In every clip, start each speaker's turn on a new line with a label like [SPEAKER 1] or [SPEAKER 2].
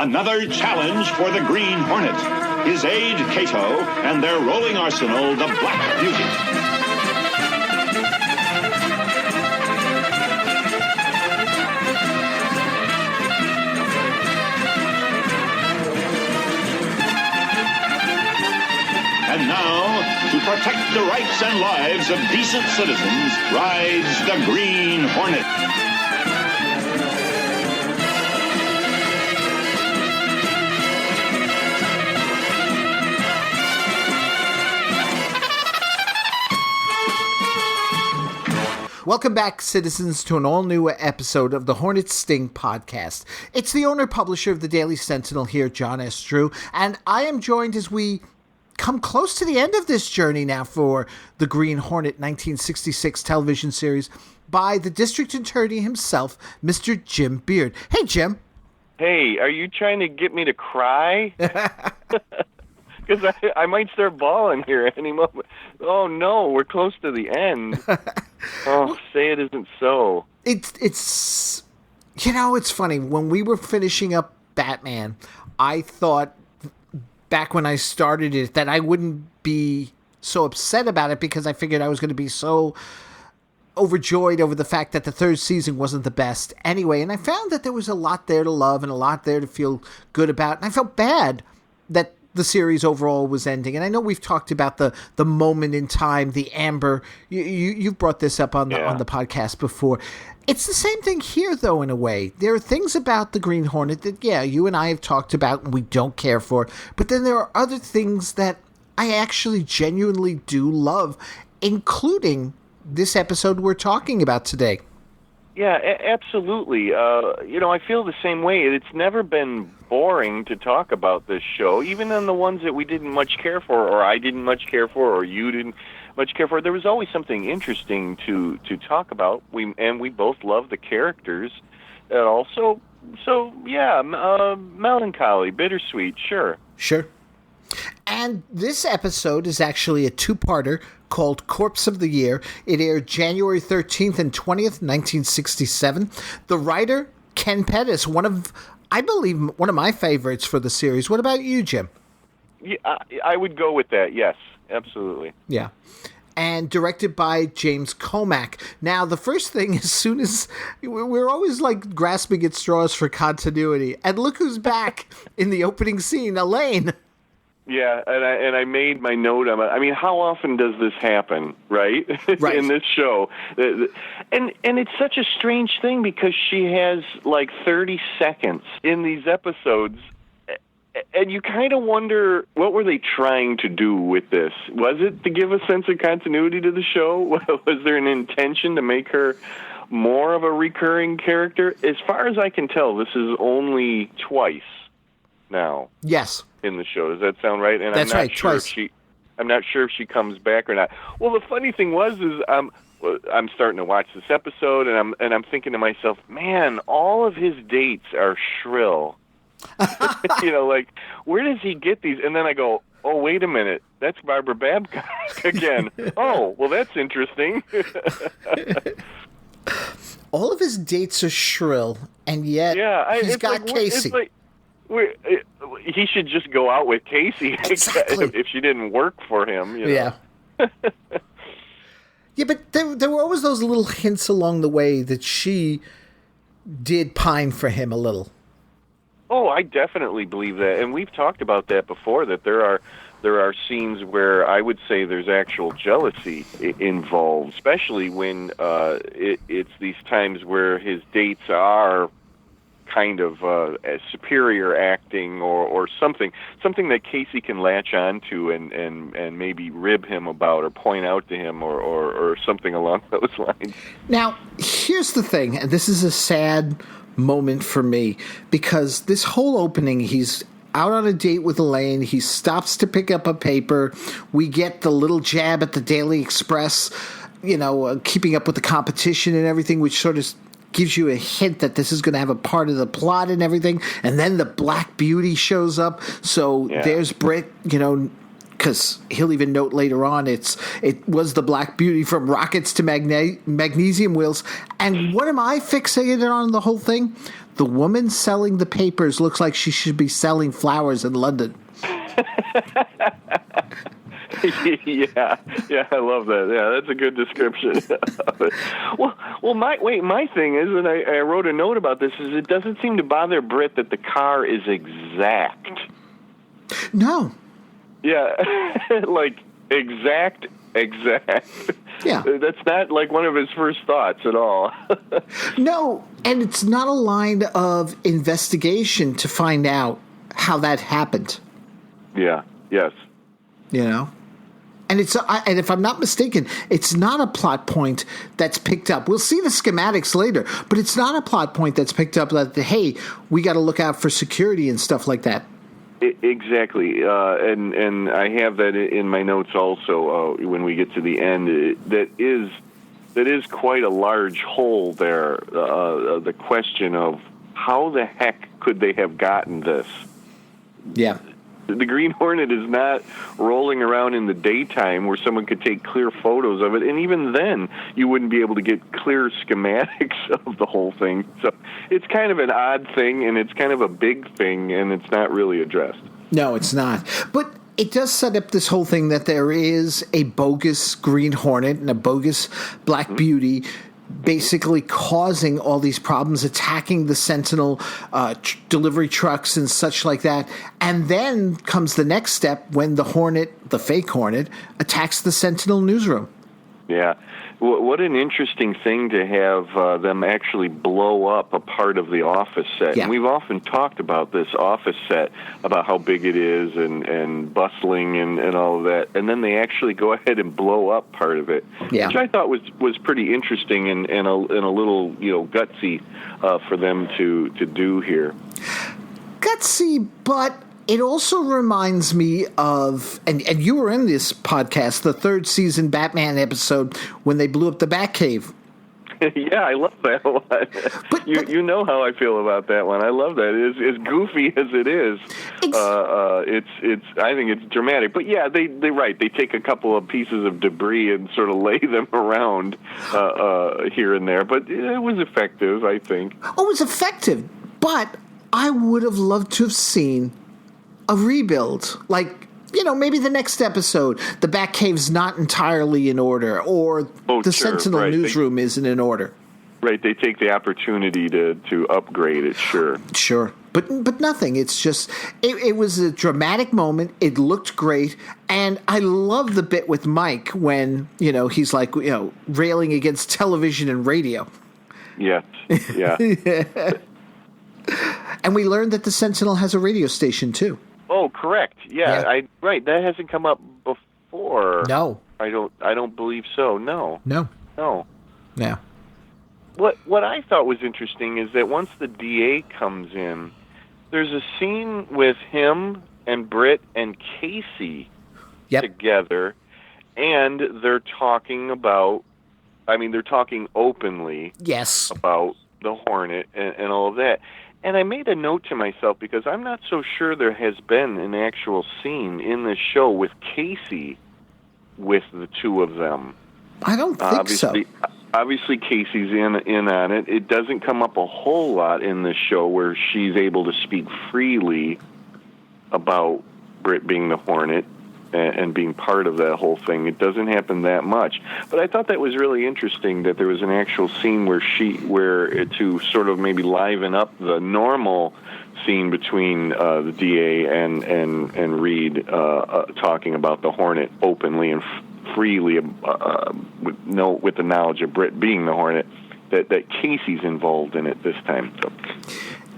[SPEAKER 1] Another challenge for the Green Hornet, his aide, Cato, and their rolling arsenal, the Black Beauty. And now, to protect the rights and lives of decent citizens, rides the Green Hornet.
[SPEAKER 2] Welcome back, citizens, to an all-new episode of the Hornet Sting podcast. It's the owner-publisher of the Daily Sentinel here, John S. Drew, and I am joined as we come close to the end of this journey now for the Green Hornet 1966 television series by the district attorney himself, Mr. Jim Beard. Hey, Jim.
[SPEAKER 3] Hey, are you trying to get me to cry? Because I might start bawling here any moment. Oh, no, we're close to the end. Oh, say it isn't so.
[SPEAKER 2] It's it's funny. When we were finishing up Batman, I thought back when I started it that I wouldn't be so upset about it because I figured I was going to be so overjoyed over the fact that the third season wasn't the best anyway. And I found that there was a lot there to love and a lot there to feel good about. And I felt bad that the series overall was ending. And I know we've talked about the moment in time, the amber. You've brought this up on the podcast before. It's the same thing here, though, in a way. There are things about the Green Hornet that, you and I have talked about and we don't care for. But then there are other things that I actually genuinely do love, including this episode we're talking about today.
[SPEAKER 3] Yeah, absolutely. I feel the same way. It's never been boring to talk about this show, even on the ones that we didn't much care for, or I didn't much care for, or you didn't much care for. There was always something interesting to talk about. We both love the characters. Also, melancholy, bittersweet, sure.
[SPEAKER 2] Sure. And this episode is actually a two-parter called Corpse of the Year. It aired January 13th and 20th, 1967. The writer, Ken Pettis, I believe one of my favorites for the series. What about you, Jim?
[SPEAKER 3] Yeah, I would go with that, yes, absolutely.
[SPEAKER 2] Yeah. And directed by James Comack. Now, the first thing, as soon as we're always like grasping at straws for continuity, and look who's back in the opening scene, Elaine.
[SPEAKER 3] Yeah, and I made my note on it. I mean, how often does this happen, right?
[SPEAKER 2] Right.
[SPEAKER 3] In this show. And it's such a strange thing because she has like 30 seconds in these episodes. And you kind of wonder, what were they trying to do with this? Was it to give a sense of continuity to the show? Was there an intention to make her more of a recurring character? As far as I can tell, this is only twice now.
[SPEAKER 2] Yes.
[SPEAKER 3] In the show. Does that sound right? And
[SPEAKER 2] That's right, twice.
[SPEAKER 3] I'm not sure if she comes back or not. Well, the funny thing is I'm starting to watch this episode, and I'm thinking to myself, man, all of his dates are shrill. Like, where does he get these? And then I go, oh, wait a minute, that's Barbara Babcock again. Oh, well, that's interesting.
[SPEAKER 2] All of his dates are shrill, and yet he's got like, Casey.
[SPEAKER 3] He should just go out with Casey
[SPEAKER 2] exactly.
[SPEAKER 3] if she didn't work for him.
[SPEAKER 2] Yeah. Yeah, but there were always those little hints along the way that she did pine for him a little.
[SPEAKER 3] Oh, I definitely believe that, and we've talked about that before. That there are scenes where I would say there's actual jealousy involved, especially when it's these times where his dates are kind of superior acting or something that Casey can latch on to and maybe rib him about or point out to him or something along those lines.
[SPEAKER 2] Now, here's the thing, and this is a sad moment for me, because this whole opening, he's out on a date with Elaine. He stops to pick up a paper. We get the little jab at the Daily Express, keeping up with the competition and everything, which sort of gives you a hint that this is going to have a part of the plot and everything. And then the Black Beauty shows up. So there's Britt, because he'll even note later on it was the Black Beauty from Rockets to Magnesium Wheels. And what am I fixated on the whole thing? the woman selling the papers looks like she should be selling flowers in London.
[SPEAKER 3] yeah, I love that. Yeah, that's a good description of it. Well, my thing is, and I wrote a note about this, is it doesn't seem to bother Britt that the car is exact.
[SPEAKER 2] No.
[SPEAKER 3] Yeah, like exact.
[SPEAKER 2] Yeah.
[SPEAKER 3] That's not like one of his first thoughts at all.
[SPEAKER 2] No, and it's not a line of investigation to find out how that happened.
[SPEAKER 3] Yeah, yes.
[SPEAKER 2] You know? And and if I'm not mistaken, it's not a plot point that's picked up. We'll see the schematics later, but it's not a plot point that's picked up that, hey, we got to look out for security and stuff like that.
[SPEAKER 3] Exactly, and I have that in my notes also. When we get to the end, that is quite a large hole there. The question of how the heck could they have gotten this?
[SPEAKER 2] Yeah.
[SPEAKER 3] The Green Hornet is not rolling around in the daytime where someone could take clear photos of it, and even then, you wouldn't be able to get clear schematics of the whole thing. So it's kind of an odd thing, and it's kind of a big thing, and it's not really addressed.
[SPEAKER 2] No, it's not. But it does set up this whole thing that there is a bogus Green Hornet and a bogus Black Beauty basically causing all these problems, attacking the Sentinel delivery trucks and such like that. And then comes the next step when the Hornet, the fake Hornet, attacks the Sentinel newsroom.
[SPEAKER 3] Yeah. What an interesting thing to have them actually blow up a part of the office set.
[SPEAKER 2] Yeah.
[SPEAKER 3] And we've often talked about this office set, about how big it is and bustling and all of that. And then they actually go ahead and blow up part of it,
[SPEAKER 2] yeah.
[SPEAKER 3] which I thought was pretty interesting and a little gutsy for them to do here.
[SPEAKER 2] Gutsy, but it also reminds me of, and you were in this podcast, the third season Batman episode when they blew up the Batcave.
[SPEAKER 3] Yeah, I love that one. But you know how I feel about that one. I love that. As goofy as it is, it's I think it's dramatic. But yeah, they take a couple of pieces of debris and sort of lay them around here and there. But it was effective, I think.
[SPEAKER 2] Oh, it was effective. But I would have loved to have seen a rebuild, like, maybe the next episode, the Batcave's not entirely in order, or the Sentinel newsroom isn't in order.
[SPEAKER 3] Right, they take the opportunity to upgrade it, sure.
[SPEAKER 2] Sure, but nothing. It's just, it was a dramatic moment. It looked great, and I love the bit with Mike when, he's like, railing against television and radio.
[SPEAKER 3] Yes, yeah.
[SPEAKER 2] And we learned that the Sentinel has a radio station, too.
[SPEAKER 3] Oh, correct. Yeah, right. That hasn't come up before.
[SPEAKER 2] No,
[SPEAKER 3] I don't believe so. No.
[SPEAKER 2] Yeah.
[SPEAKER 3] What I thought was interesting is that once the DA comes in, there's a scene with him and Britt and Casey together, and they're talking about. I mean, they're talking openly.
[SPEAKER 2] Yes. About
[SPEAKER 3] the Hornet and all of that. And I made a note to myself because I'm not so sure there has been an actual scene in this show with Casey with the two of them.
[SPEAKER 2] I don't think so.
[SPEAKER 3] Obviously, Casey's in on it. It doesn't come up a whole lot in this show where she's able to speak freely about Britt being the Hornet and being part of that whole thing. It doesn't happen that much. But I thought that was really interesting that there was an actual scene where to sort of maybe liven up the normal scene between the DA and Reed talking about the Hornet openly and freely with the knowledge of Britt being the Hornet, that Casey's involved in it this time. So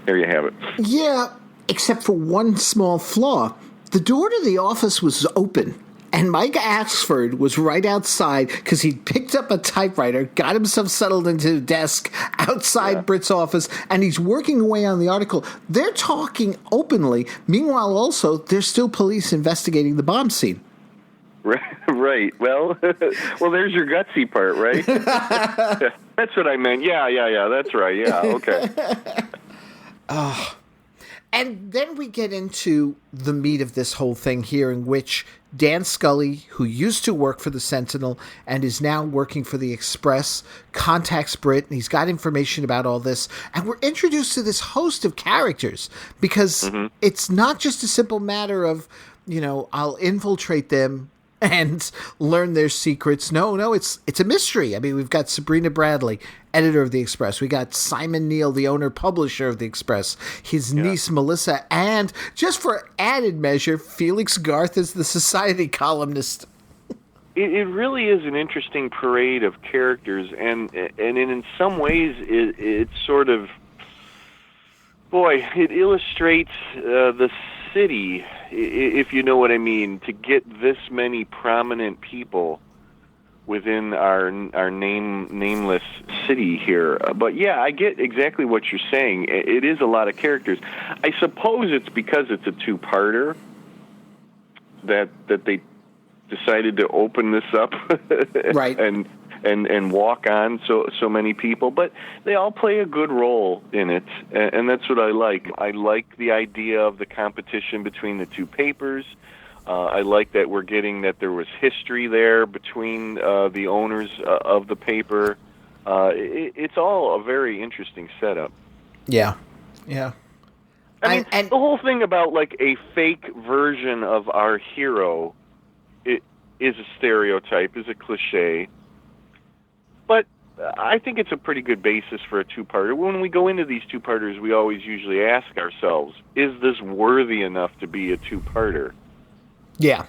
[SPEAKER 3] there you have it.
[SPEAKER 2] Yeah, except for one small flaw. The door to the office was open, and Mike Axford was right outside because he'd picked up a typewriter, got himself settled into the desk outside Britt's office, and he's working away on the article. They're talking openly. Meanwhile, also, there's still police investigating the bomb scene.
[SPEAKER 3] Right. Well, there's your gutsy part, right? That's what I meant. Yeah. That's right. Yeah. Okay.
[SPEAKER 2] And then we get into the meat of this whole thing here, in which Dan Scully, who used to work for the Sentinel and is now working for the Express, contacts Britt, and he's got information about all this. And we're introduced to this host of characters, because it's not just a simple matter of, I'll infiltrate them and learn their secrets. No, it's a mystery. I mean, we've got Sabrina Bradley, editor of the Express. We got Simon Neal, the owner-publisher of the Express, his niece Melissa, and just for added measure, Felix Garth is the Society columnist.
[SPEAKER 3] It really is an interesting parade of characters, and in some ways, it sort of, it illustrates the city, if you know what I mean, to get this many prominent people within our nameless city here. But yeah, I get exactly what you're saying. It is a lot of characters. I suppose it's because it's a two-parter that they decided to open this up,
[SPEAKER 2] right?
[SPEAKER 3] and walk on so many people, but they all play a good role in it, and that's what I like. I like the idea of the competition between the two papers. I like that we're getting that there was history there between the owners of the paper. It's all a very interesting setup.
[SPEAKER 2] Yeah.
[SPEAKER 3] I mean, the whole thing about like a fake version of our hero is a stereotype, is a cliche. But I think it's a pretty good basis for a two-parter. When we go into these two-parters, we always usually ask ourselves, is this worthy enough to be a two-parter?
[SPEAKER 2] Yeah.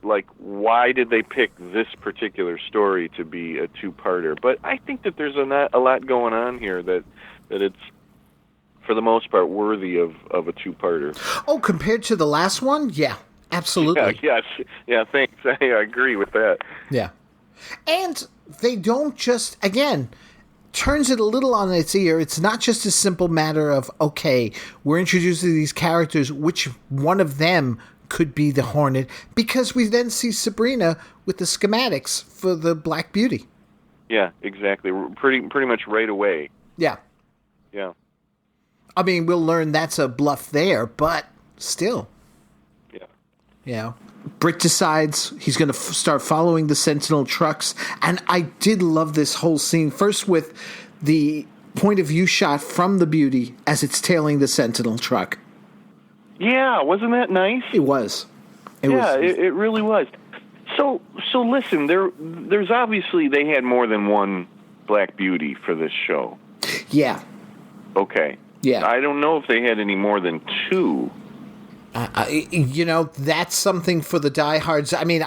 [SPEAKER 3] Like, why did they pick this particular story to be a two-parter? But I think that there's a lot going on here that it's, for the most part, worthy of a two-parter.
[SPEAKER 2] Oh, compared to the last one? Yeah, absolutely.
[SPEAKER 3] Yeah, thanks. I agree with that.
[SPEAKER 2] Yeah. And they don't just, again, turns it a little on its ear. It's not just a simple matter of, okay, we're introducing these characters, which one of them could be the Hornet, because we then see Sabrina with the schematics for the Black Beauty.
[SPEAKER 3] Yeah, exactly. Pretty much right away.
[SPEAKER 2] Yeah.
[SPEAKER 3] Yeah.
[SPEAKER 2] I mean, we'll learn that's a bluff there, but still. Yeah. Britt decides he's going to start following the Sentinel trucks, and I did love this whole scene. First with the point of view shot from the Beauty as it's tailing the Sentinel truck.
[SPEAKER 3] Yeah, wasn't that nice?
[SPEAKER 2] It was.
[SPEAKER 3] It really was. So listen, there's obviously they had more than one Black Beauty for this show.
[SPEAKER 2] Yeah.
[SPEAKER 3] Okay.
[SPEAKER 2] Yeah.
[SPEAKER 3] I don't know if they had any more than two.
[SPEAKER 2] That's something for the diehards. I mean,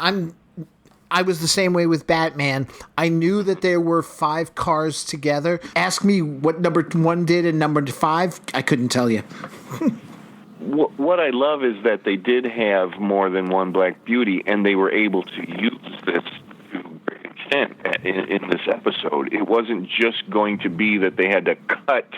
[SPEAKER 2] I was the same way with Batman. I knew that there were 5 cars together. Ask me what number 1 did and number 5, I couldn't tell you.
[SPEAKER 3] What I love is that they did have more than one Black Beauty, and they were able to use this to a great extent in this episode. It wasn't just going to be that they had to cut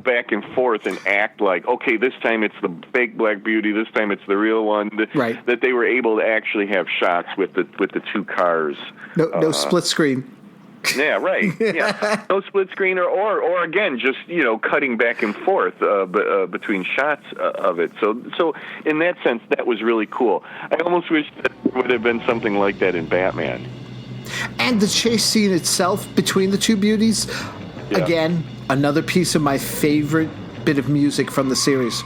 [SPEAKER 3] back and forth and act like, okay, this time it's the fake Black Beauty, this time it's the real one.
[SPEAKER 2] Right.
[SPEAKER 3] That they were able to actually have shots with the two cars.
[SPEAKER 2] No split screen.
[SPEAKER 3] Yeah, right. Yeah, no split screen, or again, just cutting back and forth between shots of it. So in that sense, that was really cool. I almost wish that there would have been something like that in Batman.
[SPEAKER 2] And the chase scene itself between the two beauties, again, another piece of my favorite bit of music from the series.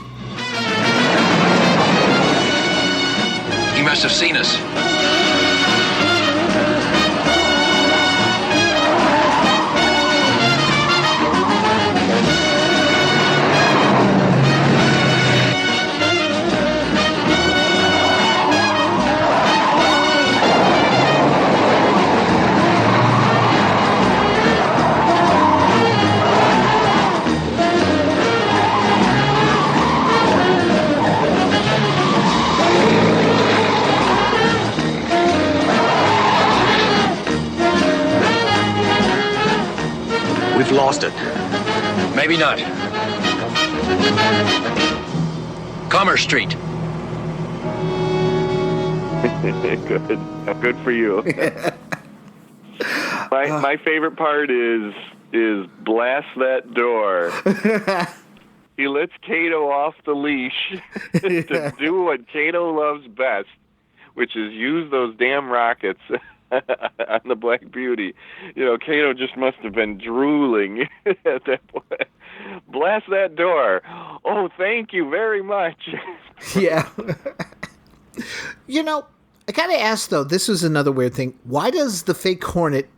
[SPEAKER 4] He must have seen us.
[SPEAKER 5] We've lost it.
[SPEAKER 4] Maybe not. Commerce Street.
[SPEAKER 3] Good for you. My favorite part is blast that door. he lets Kato off the leash to do what Kato loves best, which is use those damn rockets on the Black Beauty. Kato just must have been drooling at that point. Blast that door. Oh, thank you very much.
[SPEAKER 2] Yeah. I gotta ask, though, this is another weird thing. Why does the fake Hornet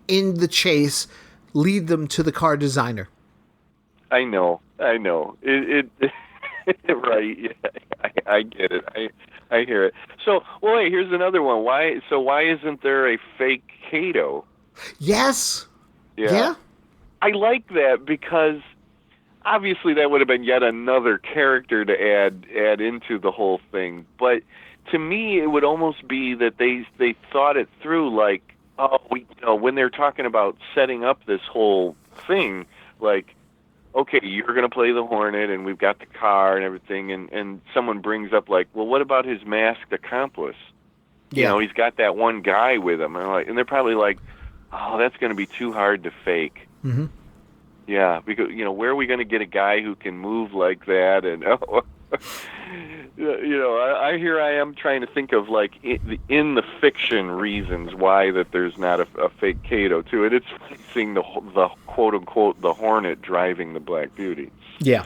[SPEAKER 2] in the chase lead them to the car designer?
[SPEAKER 3] I know. It right. Yeah, I get it. I hear it. So, wait, here's another one. Why isn't there a fake Kato?
[SPEAKER 2] Yes. Yeah.
[SPEAKER 3] I like that because obviously that would have been yet another character to add into the whole thing. But to me, it would almost be that they thought it through, like, when they're talking about setting up this whole thing, like, okay, you're going to play the Hornet, and we've got the car and everything, and someone brings up, like, well, what about his masked accomplice?
[SPEAKER 2] Yeah.
[SPEAKER 3] He's got that one guy with him, and they're probably like, oh, that's going to be too hard to fake.
[SPEAKER 2] Mm-hmm.
[SPEAKER 3] Yeah, because, where are we going to get a guy who can move like that? And, I am trying to think of, like, in the fiction reasons why that there's not a fake Kato to it. It's seeing the quote unquote the Hornet driving the Black Beauty.
[SPEAKER 2] Yeah.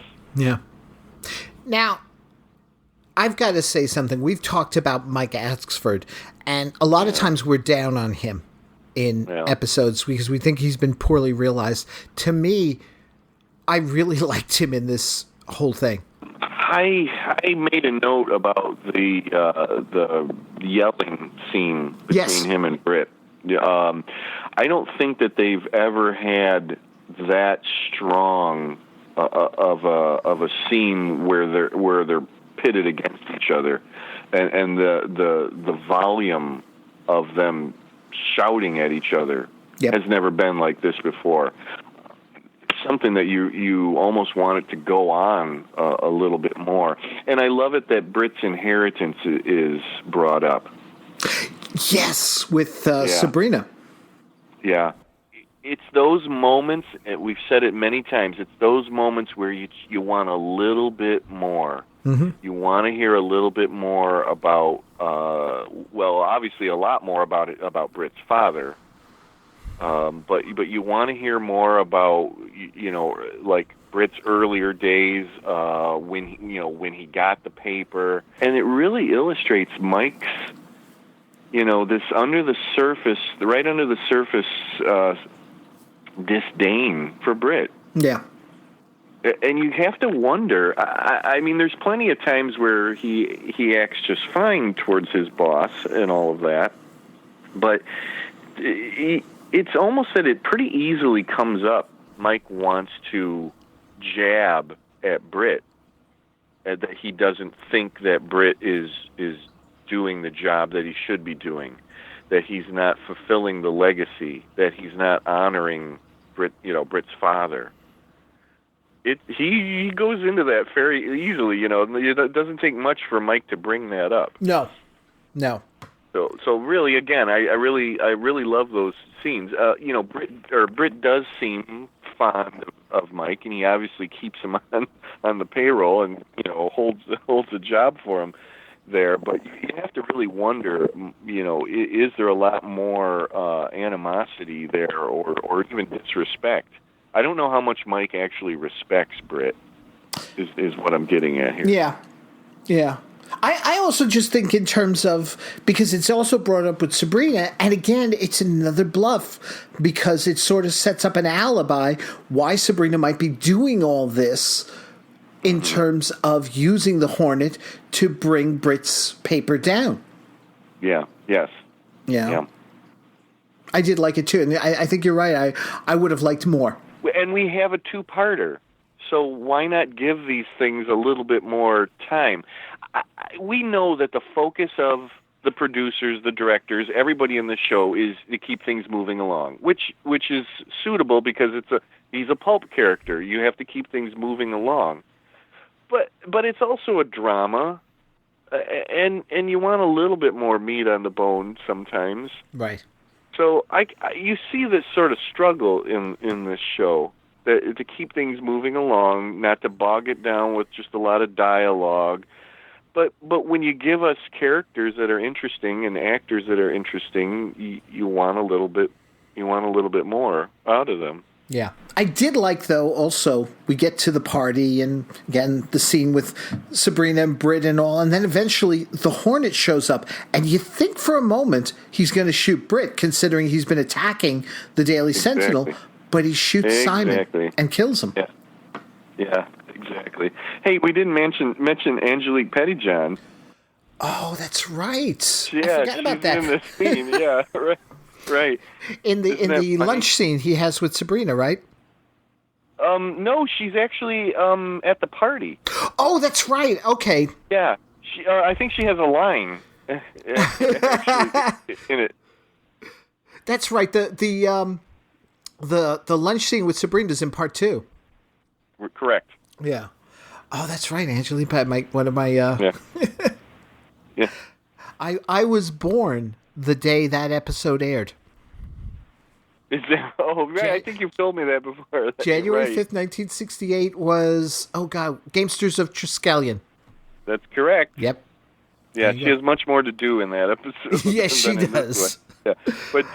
[SPEAKER 2] Now, I've got to say something. We've talked about Mike Axford, and a lot of times we're down on him in episodes because we think he's been poorly realized. To me, I really liked him in this whole thing.
[SPEAKER 3] I made a note about the yelling scene between him and Britt. I don't think that they've ever had that strong of a scene where they're pitted against each other, and the volume of them shouting at each other has never been like this before. Something that you almost want it to go on a little bit more. And I love it that Britt's inheritance is brought up.
[SPEAKER 2] Yes, with Sabrina.
[SPEAKER 3] Yeah. It's those moments, and we've said it many times, it's those moments where you want a little bit more.
[SPEAKER 2] Mm-hmm.
[SPEAKER 3] You want to hear a little bit more about, obviously a lot more about Britt's father. But you want to hear more about, like Britt's earlier days, when he got the paper, and it really illustrates Mike's, this under the surface disdain for Britt.
[SPEAKER 2] Yeah.
[SPEAKER 3] And you have to wonder. I mean, there's plenty of times where he acts just fine towards his boss and all of that, but it's almost that it pretty easily comes up. Mike wants to jab at Britt, that he doesn't think that Britt is doing the job that he should be doing, that he's not fulfilling the legacy, that he's not honoring Britt's father. He goes into that very easily. It doesn't take much for Mike to bring that up.
[SPEAKER 2] No.
[SPEAKER 3] So really, again, I really love those scenes. Britt does seem fond of Mike, and he obviously keeps him on the payroll and holds a job for him there. But you have to really wonder, is there a lot more animosity there, or even disrespect? I don't know how much Mike actually respects Britt. Is what I'm getting at here.
[SPEAKER 2] Yeah. I also just think in terms of, because it's also brought up with Sabrina, and again, it's another bluff, because it sort of sets up an alibi why Sabrina might be doing all this in terms of using the Hornet to bring Britt's paper down.
[SPEAKER 3] Yeah, yes.
[SPEAKER 2] Yeah. I did like it too, and I think you're right. I would have liked more.
[SPEAKER 3] And we have a two-parter, so why not give these things a little bit more time? We know that the focus of the producers, the directors, everybody in the show is to keep things moving along, which is suitable because he's a pulp character. You have to keep things moving along, but it's also a drama, and you want a little bit more meat on the bone sometimes.
[SPEAKER 2] Right.
[SPEAKER 3] So you see this sort of struggle in this show to keep things moving along, not to bog it down with just a lot of dialogue. But when you give us characters that are interesting and actors that are interesting, you want a little bit more out of them.
[SPEAKER 2] Yeah. I did like, though, also, we get to the party, and again, the scene with Sabrina and Britt and all, and then eventually the Hornet shows up, and you think for a moment he's going to shoot Britt, considering he's been attacking the Daily Sentinel, but he shoots Simon and kills him.
[SPEAKER 3] Yeah, exactly. Hey, we didn't mention Angelique Pettyjohn.
[SPEAKER 2] Oh, that's right.
[SPEAKER 3] Yeah,
[SPEAKER 2] I forgot about that.
[SPEAKER 3] In this scene, yeah, right. Right.
[SPEAKER 2] In the lunch scene he has with Sabrina, right?
[SPEAKER 3] No, she's actually at the party.
[SPEAKER 2] Oh, that's right. Okay.
[SPEAKER 3] Yeah, I think she has a line actually, in it.
[SPEAKER 2] That's right. The lunch scene with Sabrina is in part 2.
[SPEAKER 3] Correct.
[SPEAKER 2] Yeah. Oh, that's right. Angelique, one of my.
[SPEAKER 3] Yeah. Yeah.
[SPEAKER 2] I was born the day that episode aired.
[SPEAKER 3] Is that? Oh, right. I think you've told me that before.
[SPEAKER 2] January 5th, 1968 was, Gamesters of Triskelion.
[SPEAKER 3] That's correct.
[SPEAKER 2] Yep.
[SPEAKER 3] Yeah, she has much more to do in that episode.
[SPEAKER 2] Yes, she does.
[SPEAKER 3] Yeah. But,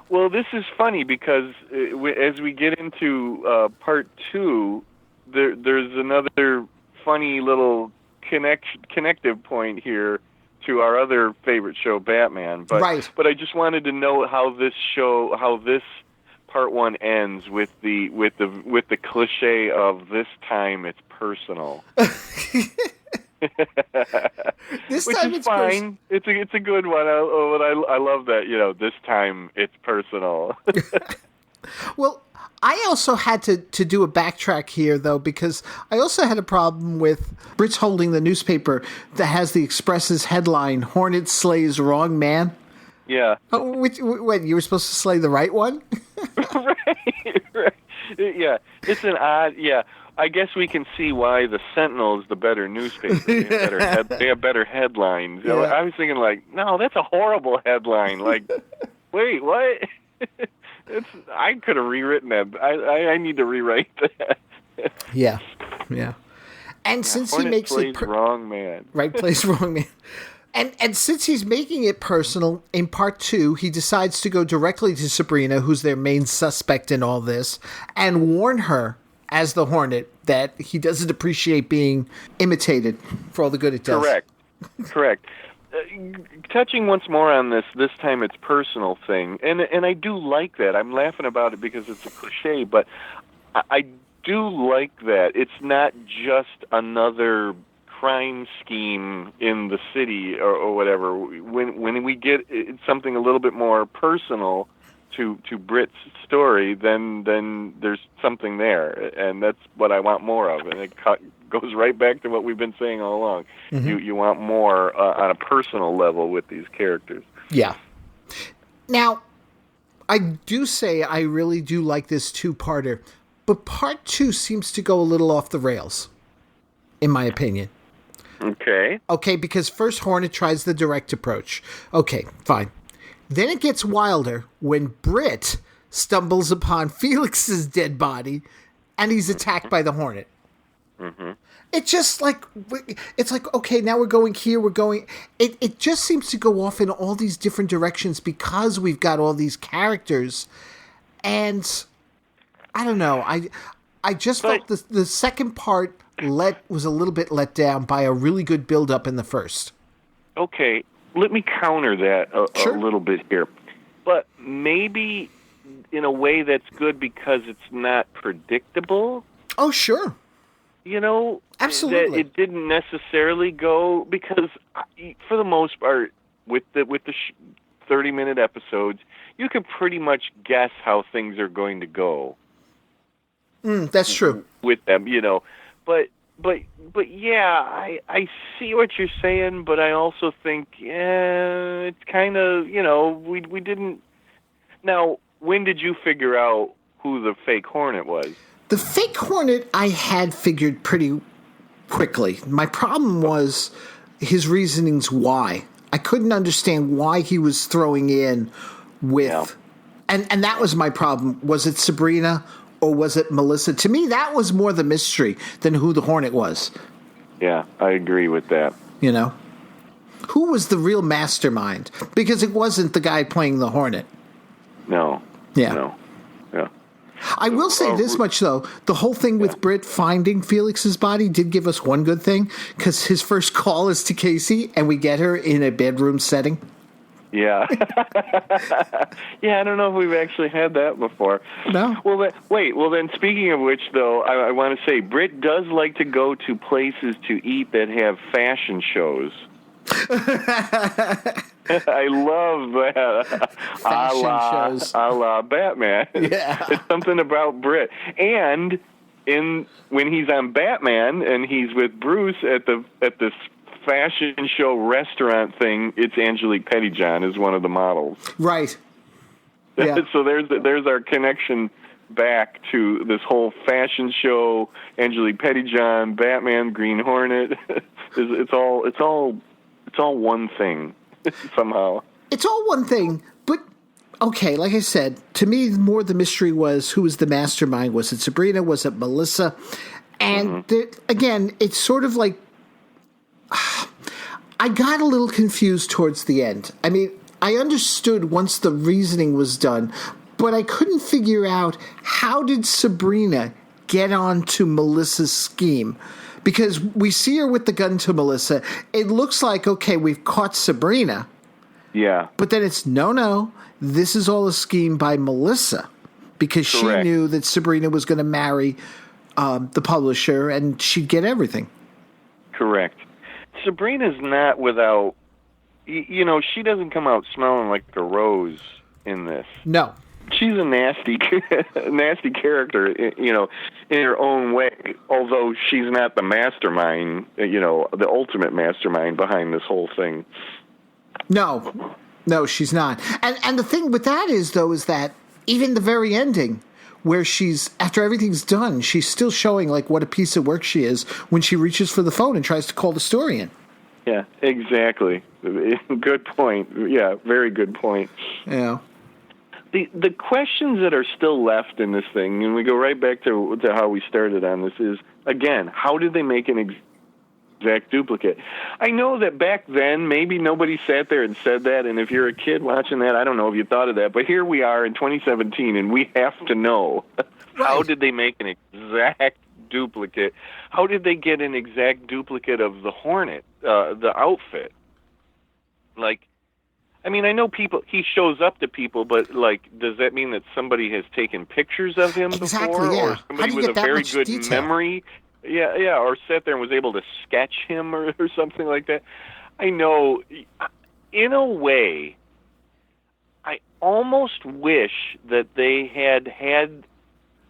[SPEAKER 3] well, this is funny because as we get into part 2, there's another funny little connective point here to our other favorite show, Batman. But,
[SPEAKER 2] right.
[SPEAKER 3] But I just wanted to know how this part 1 ends with the cliche of "this time it's personal."
[SPEAKER 2] This
[SPEAKER 3] Which
[SPEAKER 2] time
[SPEAKER 3] is
[SPEAKER 2] it's
[SPEAKER 3] fine. It's a good one. I love that. This time it's personal.
[SPEAKER 2] Well, I also had to do a backtrack here, though, because I also had a problem with Britt's holding the newspaper that has the Express's headline, "Hornet slays wrong man."
[SPEAKER 3] Yeah.
[SPEAKER 2] Wait, you were supposed to slay the right one?
[SPEAKER 3] Right. Yeah. It's an odd, yeah. I guess we can see why the Sentinel is the better newspaper. They have better headlines.
[SPEAKER 2] Yeah.
[SPEAKER 3] I was thinking, no, that's a horrible headline. Wait, what? I could have rewritten that. I need to rewrite that.
[SPEAKER 2] Yeah. And since
[SPEAKER 3] Hornet
[SPEAKER 2] he makes
[SPEAKER 3] plays wrong man.
[SPEAKER 2] Right place, wrong man. And since he's making it personal, in part 2, he decides to go directly to Sabrina, who's their main suspect in all this, and warn her, as the Hornet, that he doesn't appreciate being imitated for all the good it does.
[SPEAKER 3] Correct. Touching once more on this time it's personal thing, and I do like that. I'm laughing about it because it's a cliche, but I do like that. It's not just another crime scheme in the city or whatever. When we get something a little bit more personal to Britt's story, then there's something there, and that's what I want more of. And it goes right back to what we've been saying all along. Mm-hmm. You want more on a personal level with these characters.
[SPEAKER 2] Yeah. Now, I do say I really do like this 2-parter, but part 2 seems to go a little off the rails, in my opinion. Okay, because first Hornet tries the direct approach. Okay, fine. Then it gets wilder when Britt stumbles upon Felix's dead body and he's attacked by the Hornet.
[SPEAKER 3] Mm-hmm.
[SPEAKER 2] It's just it's like, okay, now we're going here, it just seems to go off in all these different directions because we've got all these characters. And I don't know, I just felt the second part was a little bit let down by a really good build-up in the first.
[SPEAKER 3] Okay, let me counter that
[SPEAKER 2] Sure.
[SPEAKER 3] a little bit here. But maybe in a way that's good because it's not predictable.
[SPEAKER 2] Oh, sure.
[SPEAKER 3] Absolutely. That it didn't necessarily go, because for the most part, with the 30-minute episodes, you can pretty much guess how things are going to go.
[SPEAKER 2] That's true.
[SPEAKER 3] With them, But yeah, I see what you're saying, but I also think, it's kind of, we didn't. Now, when did you figure out who the fake Hornet was?
[SPEAKER 2] The fake Hornet I had figured pretty quickly. My problem was his reasonings why. I couldn't understand why he was throwing in with... Yeah. And that was my problem. Was it Sabrina or was it Melissa? To me, that was more the mystery than who the Hornet was.
[SPEAKER 3] Yeah, I agree with that.
[SPEAKER 2] You know? Who was the real mastermind? Because it wasn't the guy playing the Hornet.
[SPEAKER 3] No.
[SPEAKER 2] Yeah.
[SPEAKER 3] No. Yeah.
[SPEAKER 2] I will say this much, though. The whole thing with Britt finding Felix's body did give us one good thing, because his first call is to Casey, and we get her in a bedroom setting.
[SPEAKER 3] Yeah. Yeah, I don't know if we've actually had that before.
[SPEAKER 2] No.
[SPEAKER 3] Well, then speaking of which, though, I want to say Britt does like to go to places to eat that have fashion shows. I love that.
[SPEAKER 2] Fashion shows.
[SPEAKER 3] A la Batman.
[SPEAKER 2] Yeah.
[SPEAKER 3] It's something about Britt. And when he's on Batman and he's with Bruce at this fashion show restaurant thing, it's Angelique Pettyjohn is one of the models.
[SPEAKER 2] Right. Yeah.
[SPEAKER 3] So there's our connection back to this whole fashion show, Angelique Pettyjohn, Batman, Green Hornet. It's all one thing somehow.
[SPEAKER 2] It's all one thing, but okay, like I said, to me, more the mystery was who was the mastermind. Was it Sabrina? Was it Melissa? And again, it's sort of like I got a little confused towards the end. I mean, I understood once the reasoning was done, but I couldn't figure out how did Sabrina get onto Melissa's scheme. Because we see her with the gun to Melissa. It looks like, okay, we've caught Sabrina.
[SPEAKER 3] Yeah.
[SPEAKER 2] But then it's, no, this is all a scheme by Melissa. Because
[SPEAKER 3] Correct.
[SPEAKER 2] she knew that Sabrina was going to marry the publisher and she'd get everything.
[SPEAKER 3] Correct. Sabrina's not without, she doesn't come out smelling like a rose in this.
[SPEAKER 2] No.
[SPEAKER 3] She's a nasty character, in her own way, although she's not the mastermind, the ultimate mastermind behind this whole thing.
[SPEAKER 2] No, she's not. And the thing with that is that even the very ending, where she's, after everything's done, she's still showing like what a piece of work she is when she reaches for the phone and tries to call the story in.
[SPEAKER 3] Yeah, exactly. Good point. Yeah, very good point.
[SPEAKER 2] Yeah.
[SPEAKER 3] The questions that are still left in this thing, and we go right back to how we started on this, is, again, how did they make an exact duplicate? I know that back then, maybe nobody sat there and said that, and if you're a kid watching that, I don't know if you thought of that, but here we are in 2017, and we have to know, how did they make an exact duplicate? How did they get an exact duplicate of the Hornet, the outfit? I mean, I know he shows up to people, but, does that mean that somebody has taken pictures of him before?
[SPEAKER 2] Yeah.
[SPEAKER 3] Or somebody with a very good memory? Yeah, or sat there and was able to sketch him or something like that. I know, in a way, I almost wish that they had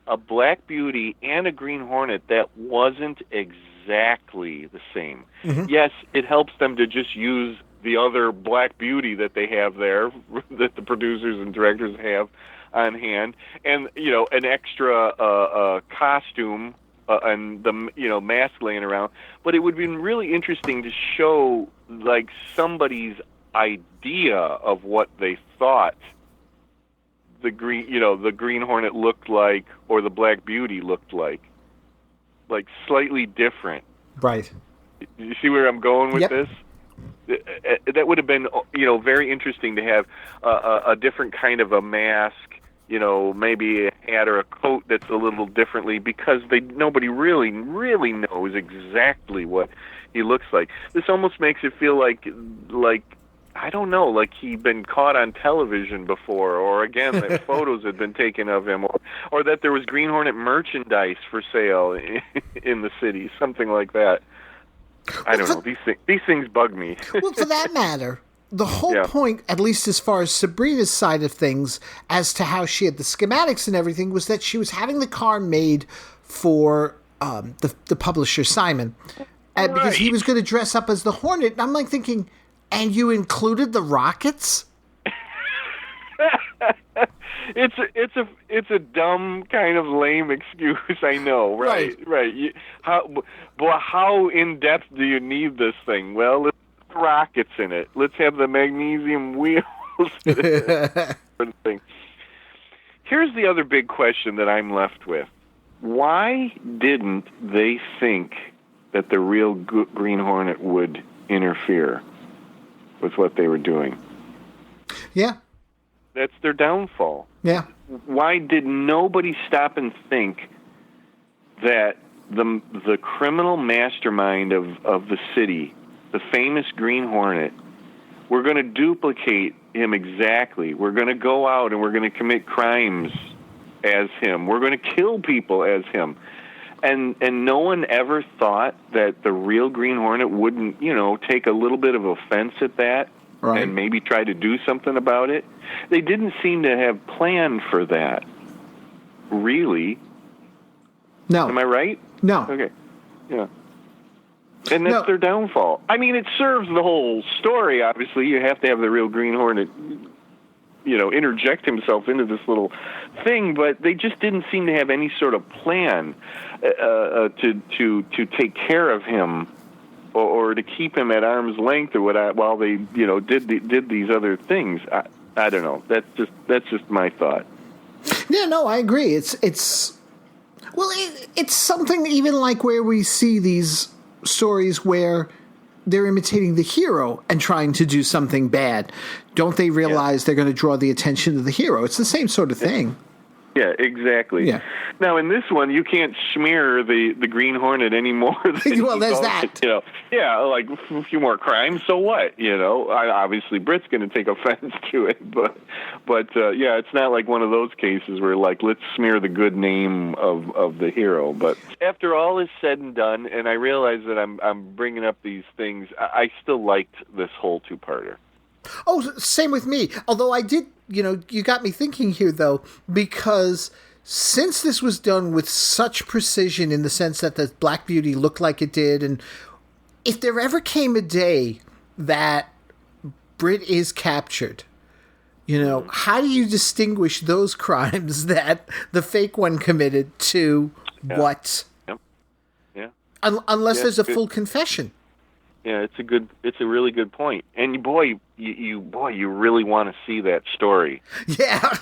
[SPEAKER 3] a Black Beauty and a Green Hornet that wasn't exactly the same. Mm-hmm. Yes, it helps them to just use the other Black Beauty that they have there, that the producers and directors have on hand, and an extra costume and the mask laying around. But it would have been really interesting to show somebody's idea of what they thought the Green Hornet looked like, or the Black Beauty looked like slightly different.
[SPEAKER 2] Right.
[SPEAKER 3] You see where I'm going with
[SPEAKER 2] Yep.
[SPEAKER 3] this? That would have been, very interesting to have a different kind of a mask, maybe a hat or a coat that's a little differently, because nobody really knows exactly what he looks like. This almost makes it feel like I don't know, like he'd been caught on television before, or again that photos had been taken of him, or that there was Green Hornet merchandise for sale in the city, something like that. I don't know. These things bug me.
[SPEAKER 2] Well, for that matter, the whole point, at least as far as Sabrina's side of things, as to how she had the schematics and everything, was that she was having the car made for the publisher, Simon, because he was going to dress up as the Hornet. And I'm thinking, and you included the rockets?
[SPEAKER 3] It's a dumb kind of lame excuse. I know, right? How in depth do you need this thing? Well, let's put rockets in it. Let's have the magnesium wheels. Thing. Here's the other big question that I'm left with. Why didn't they think that the real Green Hornet would interfere with what they were doing?
[SPEAKER 2] Yeah.
[SPEAKER 3] That's their downfall.
[SPEAKER 2] Yeah.
[SPEAKER 3] Why did nobody stop and think that the criminal mastermind of the city, the famous Green Hornet, we're going to duplicate him exactly. We're going to go out and we're going to commit crimes as him. We're going to kill people as him. And no one ever thought that the real Green Hornet wouldn't, take a little bit of offense at that, right, and maybe try to do something about it. They didn't seem to have planned for that, really.
[SPEAKER 2] No.
[SPEAKER 3] Am I right?
[SPEAKER 2] No.
[SPEAKER 3] Okay. Yeah. And that's their downfall. I mean, it serves the whole story, obviously. You have to have the real Green Hornet, interject himself into this little thing, but they just didn't seem to have any sort of plan to take care of him or to keep him at arm's length or what while they, did these other things. I don't know. That's just my thought.
[SPEAKER 2] Yeah, no, I agree. It's something even like where we see these stories where they're imitating the hero and trying to do something bad. Don't they realize they're going to draw the attention of the hero? It's the same sort of thing.
[SPEAKER 3] Yeah, exactly.
[SPEAKER 2] Yeah.
[SPEAKER 3] Now, in this one, you can't smear the Green Hornet anymore.
[SPEAKER 2] Well, there's that.
[SPEAKER 3] Like a few more crimes, so what? Obviously, Britt's going to take offense to it, but it's not like one of those cases where, like, let's smear the good name of the hero. But after all is said and done, and I realize that I'm bringing up these things, I still liked this whole two-parter.
[SPEAKER 2] Oh, same with me. Although I did, you got me thinking here, though, because since this was done with such precision in the sense that the Black Beauty looked like it did, and if there ever came a day that Britt is captured, how do you distinguish those crimes that the fake one committed to what?
[SPEAKER 3] Yep. Yeah.
[SPEAKER 2] Unless there's a full confession.
[SPEAKER 3] Yeah, it's a really good point. And you really want to see that story.
[SPEAKER 2] Yeah.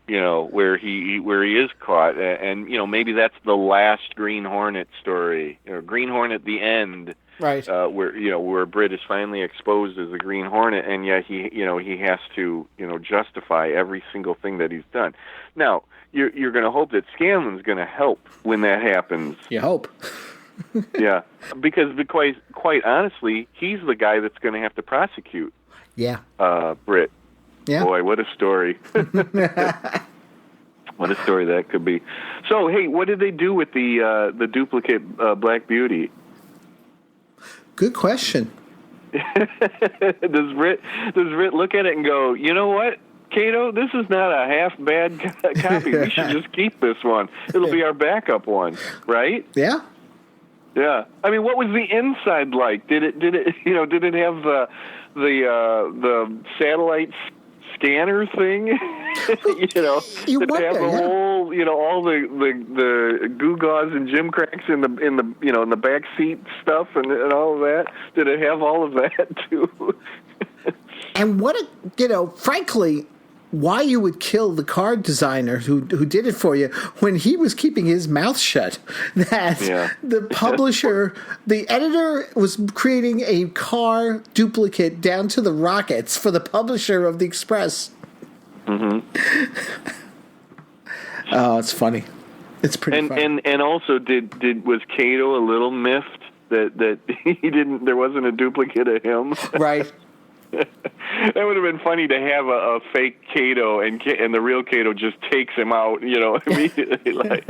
[SPEAKER 3] Where he is caught, and maybe that's the last Green Hornet story, Green Hornet the end,
[SPEAKER 2] right?
[SPEAKER 3] Where Britt is finally exposed as a Green Hornet, and yet he has to justify every single thing that he's done. Now you're going to hope that Scanlan's going to help when that happens.
[SPEAKER 2] You hope.
[SPEAKER 3] Yeah, because quite honestly, he's the guy that's going to have to prosecute.
[SPEAKER 2] Yeah.
[SPEAKER 3] Britt.
[SPEAKER 2] Yeah.
[SPEAKER 3] Boy, what a story. What a story that could be. So, hey, what did they do with the duplicate Black Beauty?
[SPEAKER 2] Good question.
[SPEAKER 3] Does Britt look at it and go, you know what, Kato, this is not a half bad copy. We should just keep this one. It'll be our backup one, right?
[SPEAKER 2] Yeah.
[SPEAKER 3] Yeah. I mean, what was the inside like? Did it have the satellite scanner thing? Did it have the whole, all the gewgaws and gimcracks in the back seat stuff and all of that? Did it have all of that too?
[SPEAKER 2] And frankly, why you would kill the card designer who did it for you when he was keeping his mouth shut. That the publisher, the editor was creating a car duplicate down to the rockets for the publisher of the Express. Mm-hmm. Oh, it's funny. It's pretty funny. And
[SPEAKER 3] also, was Kato a little miffed that there wasn't a duplicate of him?
[SPEAKER 2] Right.
[SPEAKER 3] That would have been funny to have a fake Kato and the real Kato just takes him out, immediately.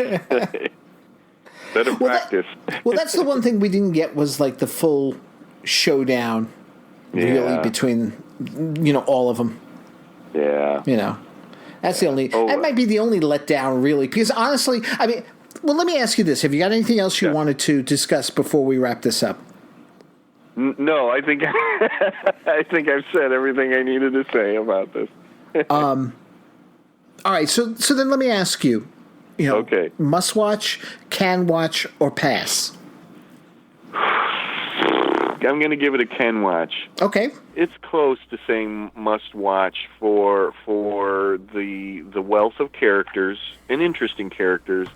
[SPEAKER 3] Better practice.
[SPEAKER 2] That's the one thing we didn't get was like the full showdown, really, between all of them.
[SPEAKER 3] Yeah.
[SPEAKER 2] That's the only. That might be the only letdown, really, because honestly, I mean, well, let me ask you this: have you got anything else you wanted to discuss before we wrap this up?
[SPEAKER 3] No, I think I've said everything I needed to say about this.
[SPEAKER 2] All right, so then let me ask you,
[SPEAKER 3] okay,
[SPEAKER 2] must watch, can watch, or pass?
[SPEAKER 3] gonna give it a Ken watch.
[SPEAKER 2] Okay.
[SPEAKER 3] It's close to saying must watch for the wealth of characters and interesting characters.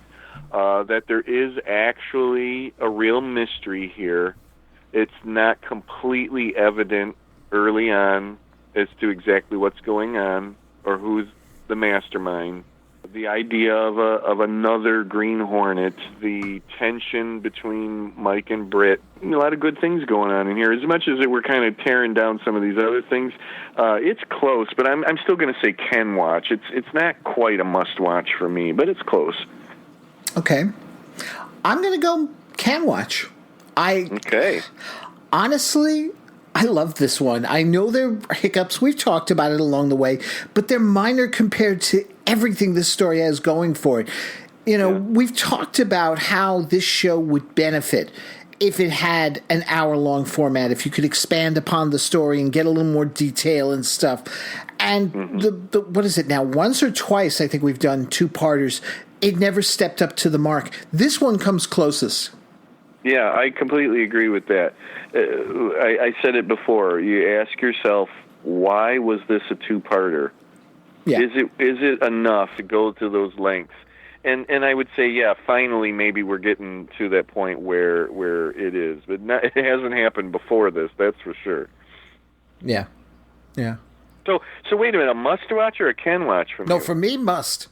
[SPEAKER 3] That there is actually a real mystery here. It's not completely evident early on as to exactly what's going on or who's the mastermind. The idea of another Green Hornet, the tension between Mike and Britt, a lot of good things going on in here. As much as we're kind of tearing down some of these other things, it's close. But I'm still going to say Ken watch. It's not quite a must watch for me, but it's close.
[SPEAKER 2] Okay. I'm going to go Can Watch.
[SPEAKER 3] Okay.
[SPEAKER 2] Honestly, I love this one. I know there are hiccups. We've talked about it along the way, but they're minor compared to everything this story has going for it. We've talked about how this show would benefit if it had an hour-long format, if you could expand upon the story and get a little more detail and stuff. And the what is it now? Once or twice, I think we've done two-parters. It never stepped up to the mark. This one comes closest.
[SPEAKER 3] Yeah, I completely agree with that. I said it before. You ask yourself, why was this a two-parter?
[SPEAKER 2] Yeah.
[SPEAKER 3] Is it enough to go to those lengths? And I would say, yeah, finally maybe we're getting to that point where it is. But it hasn't happened before this, that's for sure.
[SPEAKER 2] Yeah. Yeah.
[SPEAKER 3] So wait a minute, a must-watch or a can-watch from you?
[SPEAKER 2] No, for me, must.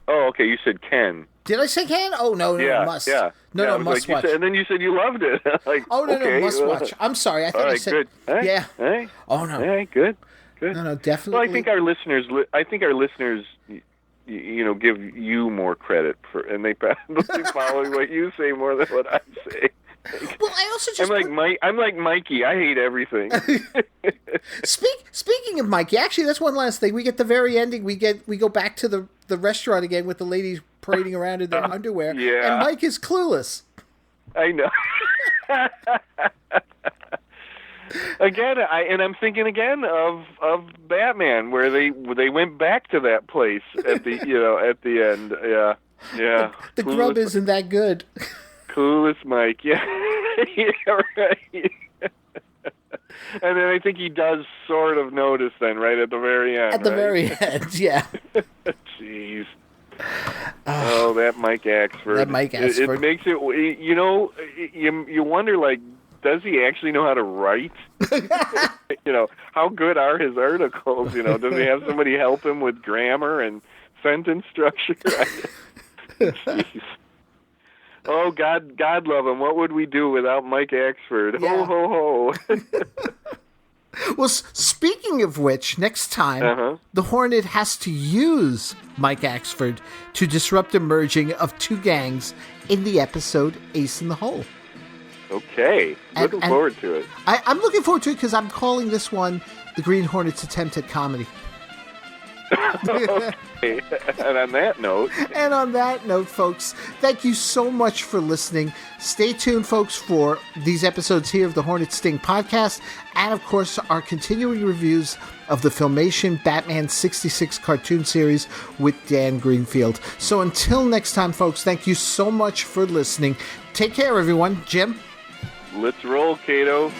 [SPEAKER 3] Oh, okay, you said Ken.
[SPEAKER 2] Did I say can? Oh, no, must.
[SPEAKER 3] Yeah.
[SPEAKER 2] No, must watch.
[SPEAKER 3] And then you said you loved it.
[SPEAKER 2] No, must watch. I'm sorry. I thought I said.
[SPEAKER 3] Good. Hey,
[SPEAKER 2] yeah.
[SPEAKER 3] Hey.
[SPEAKER 2] Oh, no.
[SPEAKER 3] Hey, good.
[SPEAKER 2] No, definitely.
[SPEAKER 3] Well, I think our listeners, give you more credit for, and they probably follow what you say more than what I say.
[SPEAKER 2] Well, I also just
[SPEAKER 3] I'm like Mikey. I hate everything.
[SPEAKER 2] Speaking of Mikey, actually, that's one last thing. We get the very ending. We go back to the restaurant again with the ladies parading around in their underwear.
[SPEAKER 3] Yeah.
[SPEAKER 2] And Mike is clueless.
[SPEAKER 3] I know. Again, I'm thinking again of Batman, where they went back to that place at the at the end. Yeah.
[SPEAKER 2] The grub isn't that good.
[SPEAKER 3] Clueless Mike, yeah. Yeah, right. And then I think he does sort of notice then, right at the very end.
[SPEAKER 2] At the very end, yeah.
[SPEAKER 3] Jeez. Oh, that Mike Axford.
[SPEAKER 2] That Mike Axford.
[SPEAKER 3] It makes it, you wonder, like, does he actually know how to write? How good are his articles? Does he have somebody help him with grammar and sentence structure? Jeez. Oh, God love him. What would we do without Mike Axford?
[SPEAKER 2] Yeah.
[SPEAKER 3] Ho, ho, ho.
[SPEAKER 2] Well, speaking of which, next time, the Hornet has to use Mike Axford to disrupt the merging of two gangs in the episode Ace in the Hole.
[SPEAKER 3] Okay. Looking forward to it.
[SPEAKER 2] I'm looking forward to it because I'm calling this one the Green Hornet's attempt at comedy.
[SPEAKER 3] Okay. And on that note,
[SPEAKER 2] folks, thank you so much for listening. Stay tuned, folks, for these episodes here of the Hornet Sting podcast, and of course our continuing reviews of the Filmation Batman 66 cartoon series with Dan Greenfield. So until next time, folks, thank you so much for listening. Take care, everyone. Jim?
[SPEAKER 3] Let's roll, Kato.